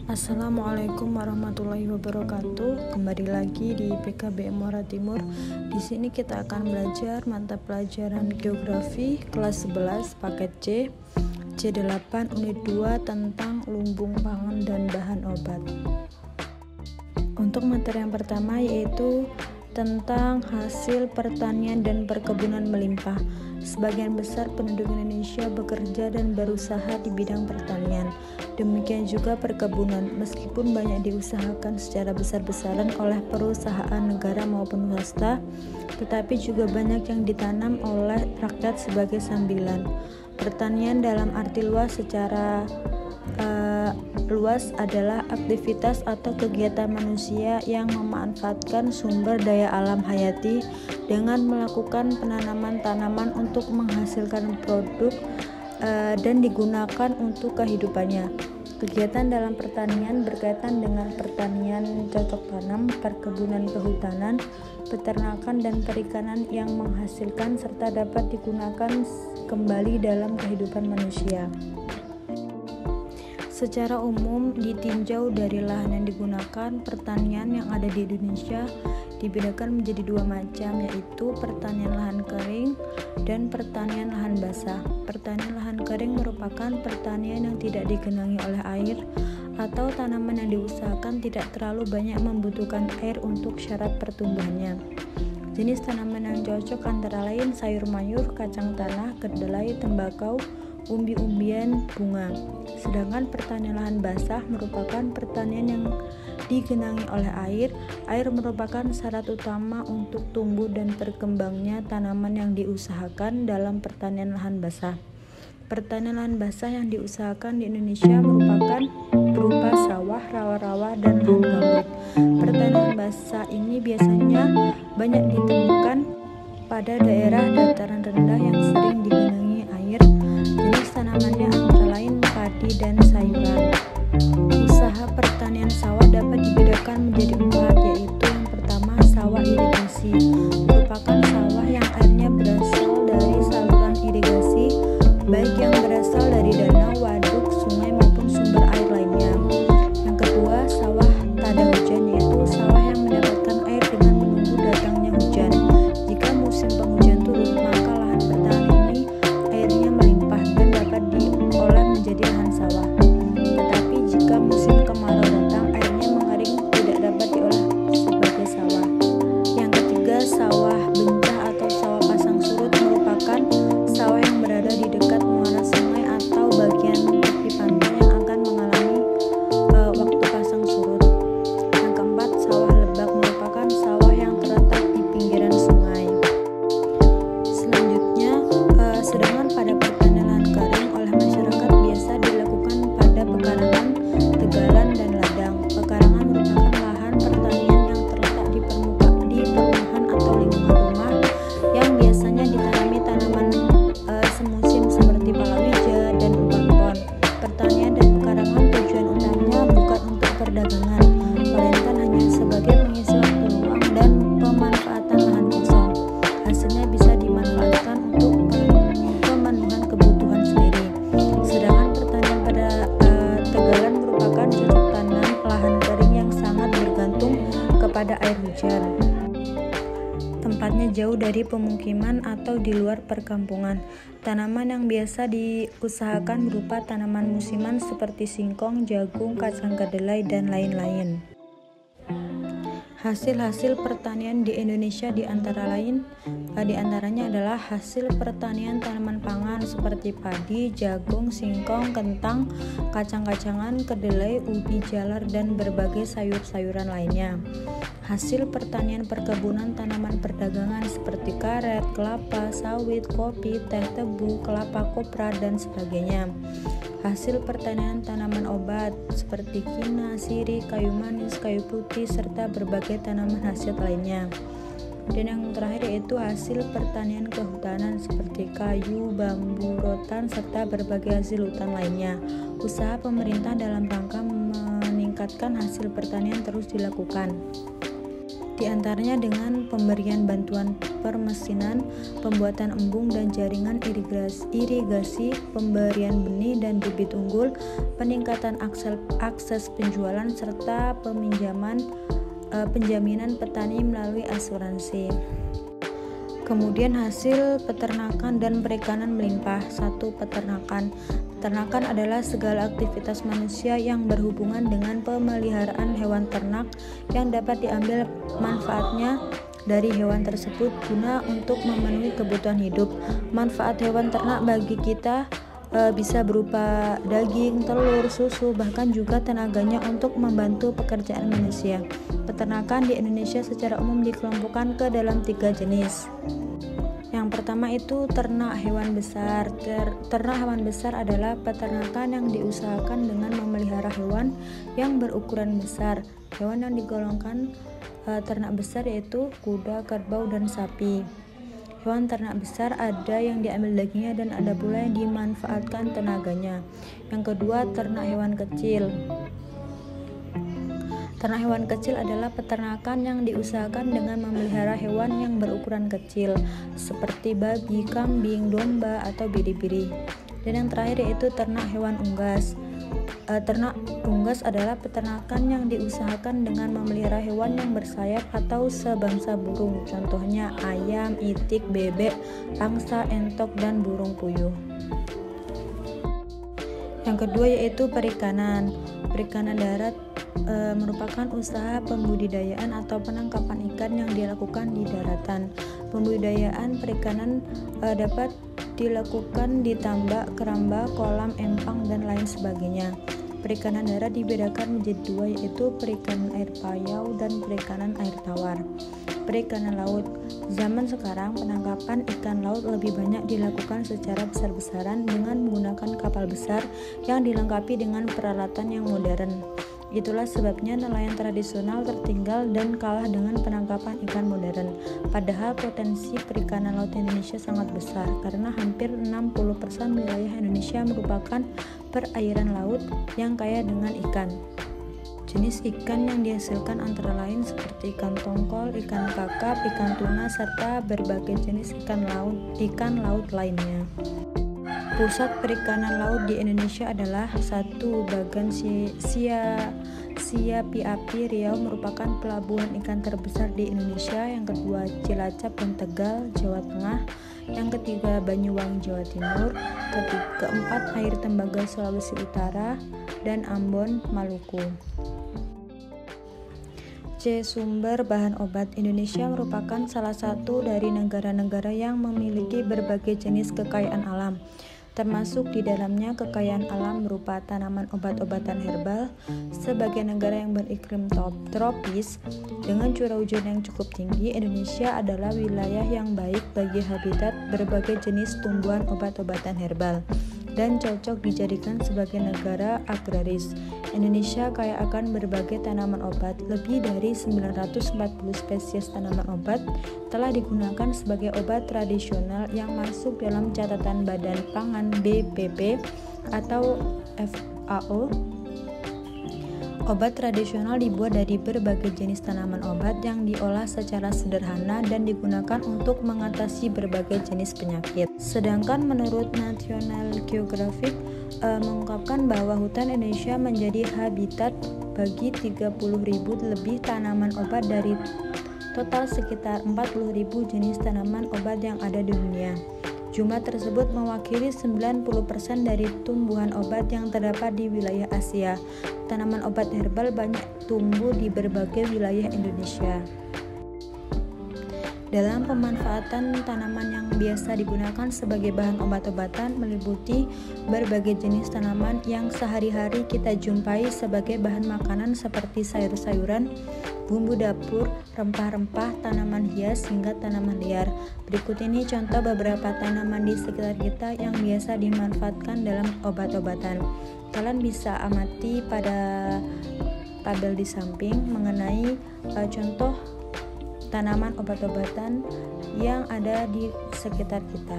Assalamualaikum warahmatullahi wabarakatuh. Kembali lagi di PKBM Muara Timur. Di sini kita akan belajar mata pelajaran Geografi kelas 11 paket C, C8 unit 2 tentang lumbung pangan dan bahan obat. Untuk materi yang pertama yaitu tentang hasil pertanian dan perkebunan melimpah. Sebagian besar penduduk Indonesia bekerja dan berusaha di bidang pertanian. Demikian juga perkebunan, meskipun banyak diusahakan secara besar-besaran oleh perusahaan negara maupun swasta, tetapi juga banyak yang ditanam oleh rakyat sebagai sambilan. Pertanian dalam arti luas secara luas adalah aktivitas atau kegiatan manusia yang memanfaatkan sumber daya alam hayati dengan melakukan penanaman tanaman untuk menghasilkan produk dan digunakan untuk kehidupannya. Kegiatan dalam pertanian berkaitan dengan pertanian cocok tanam, perkebunan kehutanan, peternakan dan perikanan yang menghasilkan serta dapat digunakan kembali dalam kehidupan manusia. Secara umum ditinjau dari lahan yang digunakan, pertanian yang ada di Indonesia dibedakan menjadi dua macam, yaitu pertanian lahan kering dan pertanian lahan basah. Pertanian lahan kering merupakan pertanian yang tidak digenangi oleh air atau tanaman yang diusahakan tidak terlalu banyak membutuhkan air untuk syarat pertumbuhannya. Jenis tanaman yang cocok antara lain sayur mayur, kacang tanah, kedelai, tembakau, umbi-umbian, bunga. Sedangkan pertanian lahan basah merupakan pertanian yang digenangi oleh air. Air merupakan syarat utama untuk tumbuh dan berkembangnya tanaman yang diusahakan dalam pertanian lahan basah. Pertanian lahan basah yang diusahakan di Indonesia merupakan berupa sawah, rawa-rawa, dan lahan gambut. Pertanian basah ini biasanya banyak ditemukan pada daerah dataran rendah yang sering digenangi air. Jenis tanamannya antara lain padi dan sayuran. Usaha pertanian sawah dapat dibedakan menjadi 4, yaitu yang pertama sawah irigasi, merupakan sawah yang airnya berasal dari saluran irigasi, baik yang berasal dari danau, waduk, sungai maupun sumber air lainnya. Yang kedua sawah tada hujan, yaitu sawah yang mendapatkan air dengan menunggu datangnya hujan. Jika musim penghujan turun, maka lahan pertanian ini airnya melimpah dan dapat diolah menjadi lahan sawah. Tetapi jika musim kemarau datang, airnya mengering, tidak dapat diolah sebagai sawah. Yang ketiga sawah bencah atau sawah pasang surut, merupakan sawah yang berada di dekat muara sungai atau bagian tepi pantai yang akan mengalami waktu pasang surut. Yang keempat sawah lebak, merupakan sawah yang terletak di pinggiran sungai. Selanjutnya, sedangkan pada pertanian lahan kering oleh masyarakat biasa dilakukan pada pekarangan, tegalan, dan ladang. Pekarangan merupakan lahan pertanian yang terletak di perumahan atau lingkungan rumah yang biasanya ditanami tanaman semusim seperti palawija dan pohon. Pertanian dan pekarangan tujuan utamanya bukan untuk perdagangan, melainkan hanya sebagai pengisi waktu luang dan pemanfaatan lahan kosong. Hasilnya bisa dimanfaatkan untuk pemenuhan kebutuhan sendiri. Sedangkan pertanian pada tegalan merupakan cocok tanam lahan kering yang sangat bergantung kepada air hujan. Tempatnya jauh dari pemukiman atau di luar perkampungan. Tanaman yang biasa diusahakan berupa tanaman musiman seperti singkong, jagung, kacang kedelai, dan lain-lain. Hasil-hasil pertanian di Indonesia diantaranya adalah hasil pertanian tanaman pangan seperti padi, jagung, singkong, kentang, kacang-kacangan, kedelai, ubi jalar, dan berbagai sayur-sayuran lainnya. Hasil pertanian perkebunan tanaman perdagangan seperti karet, kelapa, sawit, kopi, teh tebu, kelapa kopra, dan sebagainya. Hasil pertanian tanaman obat seperti kina, sirih, kayu manis, kayu putih, serta berbagai tanaman khasiat lainnya. Dan yang terakhir yaitu hasil pertanian kehutanan seperti kayu, bambu, rotan, serta berbagai hasil hutan lainnya. Usaha pemerintah dalam rangka meningkatkan hasil pertanian terus dilakukan. di antaranya dengan pemberian bantuan permesinan, pembuatan embung dan jaringan irigasi, pemberian benih dan bibit unggul, peningkatan akses penjualan, serta penjaminan petani melalui asuransi. Kemudian hasil peternakan dan perikanan melimpah. 1. Peternakan. Peternakan adalah segala aktivitas manusia yang berhubungan dengan pemeliharaan hewan ternak yang dapat diambil manfaatnya dari hewan tersebut guna untuk memenuhi kebutuhan hidup. Manfaat hewan ternak bagi kita bisa berupa daging, telur, susu, bahkan juga tenaganya untuk membantu pekerjaan manusia. Peternakan di Indonesia secara umum dikelompokkan ke dalam 3 jenis. Yang pertama itu ternak hewan besar. Ternak hewan besar adalah peternakan yang diusahakan dengan memelihara hewan yang berukuran besar. Hewan yang digolongkan ternak besar yaitu kuda, kerbau, dan sapi. Hewan ternak besar ada yang diambil dagingnya dan ada pula yang dimanfaatkan tenaganya. Yang kedua, ternak hewan kecil. Ternak hewan kecil adalah peternakan yang diusahakan dengan memelihara hewan yang berukuran kecil seperti babi, kambing, domba, atau biri-biri. Dan yang terakhir yaitu ternak hewan unggas. Ternak unggas adalah peternakan yang diusahakan dengan memelihara hewan yang bersayap atau sebangsa burung. Contohnya ayam, itik, bebek, angsa, entok, dan burung puyuh. Yang kedua yaitu perikanan. Perikanan darat merupakan usaha pembudidayaan atau penangkapan ikan yang dilakukan di daratan. Pembudidayaan perikanan dapat dilakukan di tambak, keramba, kolam, empang, dan lain sebagainya. Perikanan darat dibedakan menjadi 2 yaitu perikanan air payau dan perikanan air tawar. Perikanan laut. Zaman sekarang penangkapan ikan laut lebih banyak dilakukan secara besar-besaran dengan menggunakan kapal besar yang dilengkapi dengan peralatan yang modern. Itulah sebabnya nelayan tradisional tertinggal dan kalah dengan penangkapan ikan modern. Padahal potensi perikanan laut Indonesia sangat besar karena hampir 60% wilayah Indonesia merupakan perairan laut yang kaya dengan ikan. Jenis ikan yang dihasilkan antara lain seperti ikan tongkol, ikan kakap, ikan tuna, serta berbagai jenis ikan laut lainnya. Pusat perikanan laut di Indonesia adalah 1. Bagan Siapi Riau merupakan pelabuhan ikan terbesar di Indonesia. Yang kedua, Cilacap dan Tegal, Jawa Tengah. Yang ketiga, Banyuwangi, Jawa Timur. Keempat, Air Tembaga, Sulawesi Utara, dan Ambon, Maluku. C. Sumber bahan obat. Indonesia merupakan salah satu dari negara-negara yang memiliki berbagai jenis kekayaan alam, termasuk di dalamnya kekayaan alam berupa tanaman obat-obatan herbal. Sebagai negara yang beriklim tropis dengan curah hujan yang cukup tinggi, Indonesia adalah wilayah yang baik bagi habitat berbagai jenis tumbuhan obat-obatan herbal dan cocok dijadikan sebagai negara agraris. Indonesia kaya akan berbagai tanaman obat. Lebih dari 940 spesies tanaman obat telah digunakan sebagai obat tradisional yang masuk dalam catatan Badan Pangan BPP atau FAO. Obat tradisional dibuat dari berbagai jenis tanaman obat yang diolah secara sederhana dan digunakan untuk mengatasi berbagai jenis penyakit. Sedangkan menurut National Geographic mengungkapkan bahwa hutan Indonesia menjadi habitat bagi 30.000 lebih tanaman obat dari total sekitar 40.000 jenis tanaman obat yang ada di dunia. Jumlah tersebut mewakili 90% dari tumbuhan obat yang terdapat di wilayah Asia. Tanaman obat herbal banyak tumbuh di berbagai wilayah Indonesia. Dalam pemanfaatan tanaman yang biasa digunakan sebagai bahan obat-obatan meliputi berbagai jenis tanaman yang sehari-hari kita jumpai sebagai bahan makanan seperti sayur-sayuran, bumbu dapur, rempah-rempah, tanaman hias, hingga tanaman liar. Berikut ini contoh beberapa tanaman di sekitar kita yang biasa dimanfaatkan dalam obat-obatan. Kalian bisa amati pada tabel di samping mengenai contoh tanaman obat-obatan yang ada di sekitar kita.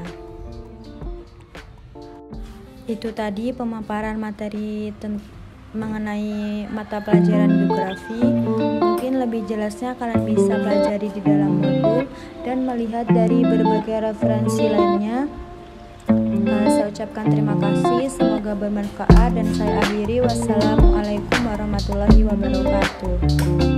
Itu tadi pemaparan materi mengenai mata pelajaran geografi. Mungkin lebih jelasnya kalian bisa pelajari di dalam modul dan melihat dari berbagai referensi lainnya. Saya ucapkan terima kasih, semoga bermanfaat dan saya akhiri. Wassalamualaikum warahmatullahi wabarakatuh.